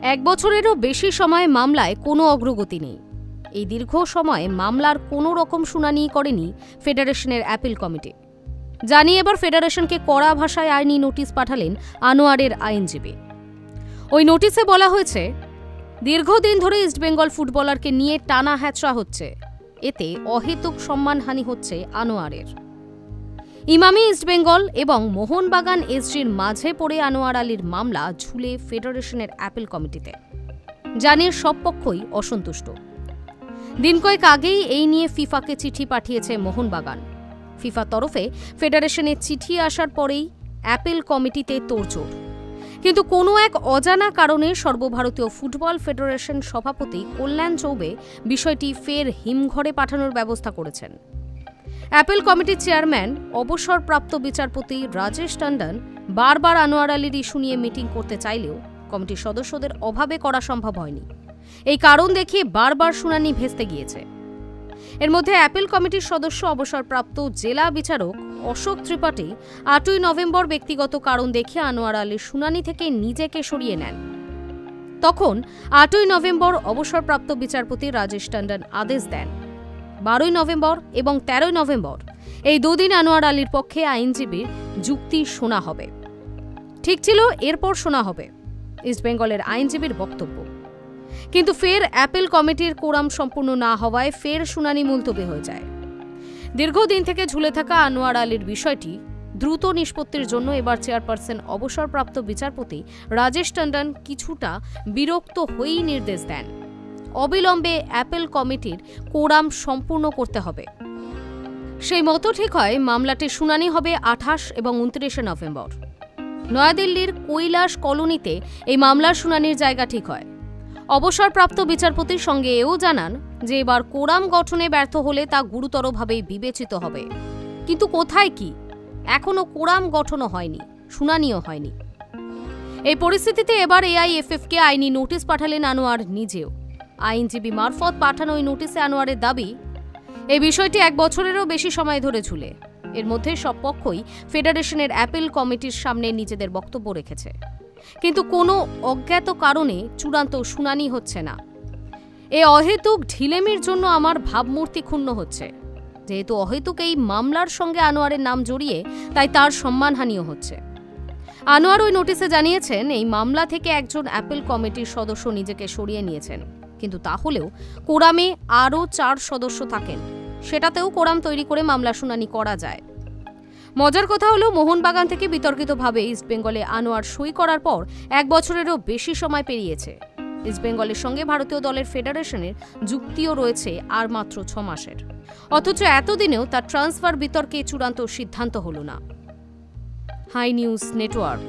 এক বছরেরও বেশি সময় মামলায় কোনো অগ্রগতি নেই। এই দীর্ঘ সময়ে মামলার কোনো রকম শুনানি করেনি ফেডারেশনের অ্যাপিল কমিটি। জানিয়ে এবার ফেডারেশনকে কড়া ভাষায় আইনি নোটিশ পাঠালেন আনোয়ারের আইনজীবী। ওই নোটিশে বলা হয়েছে, দীর্ঘদিন ধরে ইস্টবেঙ্গল ফুটবলারকে নিয়ে টানা হ্যাচড়া হচ্ছে, এতে অহেতুক সম্মানহানি হচ্ছে আনোয়ারের। ইমামি ইস্টবেঙ্গল এবং মোহনবাগান এসজির মাঝে পড়ে আনোয়ার আলীর মামলা ঝুলে ফেডারেশনের অ্যাপিল কমিটিতে। জানিয়ে সব পক্ষই অসন্তুষ্ট। দিন কয়েক আগেই এই নিয়ে ফিফাকে চিঠি পাঠিয়েছে মোহনবাগান। ফিফার তরফে ফেডারেশনের চিঠি আসার পরেই অ্যাপিল কমিটিতে তোড়জোড়। কিন্তু কোনো এক অজানা কারণে সর্বভারতীয় ফুটবল ফেডারেশন সভাপতি কল্যাণ চৌবে বিষয়টি ফের হিমঘরে পাঠানোর ব্যবস্থা করেছেন। অ্যাপিল কমিটির চেয়ারম্যান অবসরপ্রাপ্ত বিচারপতি রাজেশ টন্ডন বারবার আনোয়ার আলীর ইস্যু নিয়ে মিটিং করতে চাইলেও কমিটির সদস্যদের অভাবে করা সম্ভব হয়নি। এই কারণ দেখিয়ে বারবার শুনানি ভেস্তে গিয়েছে। এর মধ্যে অ্যাপিল কমিটির সদস্য অবসরপ্রাপ্ত জেলা বিচারক অশোক ত্রিপাঠী 8ই নভেম্বর ব্যক্তিগত কারণ দেখিয়ে আনোয়ার আলীর শুনানি থেকে নিজেকে সরিয়ে নেন। তখন 8ই নভেম্বর অবসরপ্রাপ্ত বিচারপতি রাজেশ টন্ডন আদেশ দেন 12ই নভেম্বর এবং 13ই নভেম্বর এই দুদিন আনোয়ার আলীর পক্ষে আইনজীবীর যুক্তি শোনা হবে। ঠিক ছিল, এরপর শোনা হবে ইস্টবেঙ্গলের আইনজীবীর বক্তব্য। কিন্তু ফের অ্যাপিল কমিটির কোরাম সম্পূর্ণ না হওয়ায় ফের শুনানি মুলতবি হয়ে যায়। দীর্ঘদিন থেকে ঝুলে থাকা আনোয়ার আলীর বিষয়টি দ্রুত নিষ্পত্তির জন্য এবার চেয়ারপারসন অবসরপ্রাপ্ত বিচারপতি রাজেশ টন্ডন কিছুটা বিরক্ত হয়েই নির্দেশ দেন, অবিলম্বে অ্যাপিল কমিটির কোরাম সম্পূর্ণ করতে হবে। সেই মতো ঠিক হয় মামলাটির শুনানি হবে 28 এবং 29শে নভেম্বর। নয়াদিল্লির কৈলাস কলোনিতে এই মামলার শুনানির জায়গা ঠিক হয়। অবসরপ্রাপ্ত বিচারপতির সঙ্গে এও জানান যে এবার কোরাম গঠনে ব্যর্থ হলে তা গুরুতরভাবে বিবেচিত হবে। কিন্তু কোথায় কি, এখনো কোরাম গঠনও হয়নি, শুনানিও হয়নি। এই পরিস্থিতিতে এবার এআইএফএফকে আইনি নোটিশ পাঠালেন আনোয়ার নিজেও। আইনজীবী মারফত পাঠানো ওই নোটিশে আনোয়ারের দাবি, এই বিষয়টি এক বছরেরও বেশি সময় ধরে ঝুলে। এর মধ্যে সব পক্ষই ফেডারেশনের অ্যাপিল কমিটির সামনে নিজেদের বক্তব্য রেখেছে, কিন্তু কোনো অজ্ঞাত কারণে চূড়ান্ত শুনানি হচ্ছে না। এ অহেতুক ঢিলেমির জন্য আমার ভাবমূর্তি ক্ষুণ্ণ হচ্ছে। যেহেতু অহেতুক এই মামলার সঙ্গে আনোয়ারের নাম জড়িয়ে, তাই তার সম্মানহানিও হচ্ছে। আনোয়ার ওই নোটিশে জানিয়েছেন, এই মামলা থেকে একজন অ্যাপিল কমিটির সদস্য নিজেকে সরিয়ে নিয়েছেন, কিন্তু তাহলেও কোরামে আরও 4 সদস্য থাকেন, সেটাতেও কোরাম তৈরি করে মামলা শুনানি করা যায়। মজার কথা হলো, মোহনবাগান থেকে বিতর্কিতভাবে ইস্টবেঙ্গলে আনোয়ার সই করার পর 1 বছরেরও বেশি সময় পেরিয়েছে। ইস্টবেঙ্গলের সঙ্গে ভারতীয় দলের ফেডারেশনের যুক্তিও রয়েছে আর মাত্র 6 মাসের। অথচ এতদিনেও তার ট্রান্সফার বিতর্কে চূড়ান্ত সিদ্ধান্ত হলো না। Hi News network.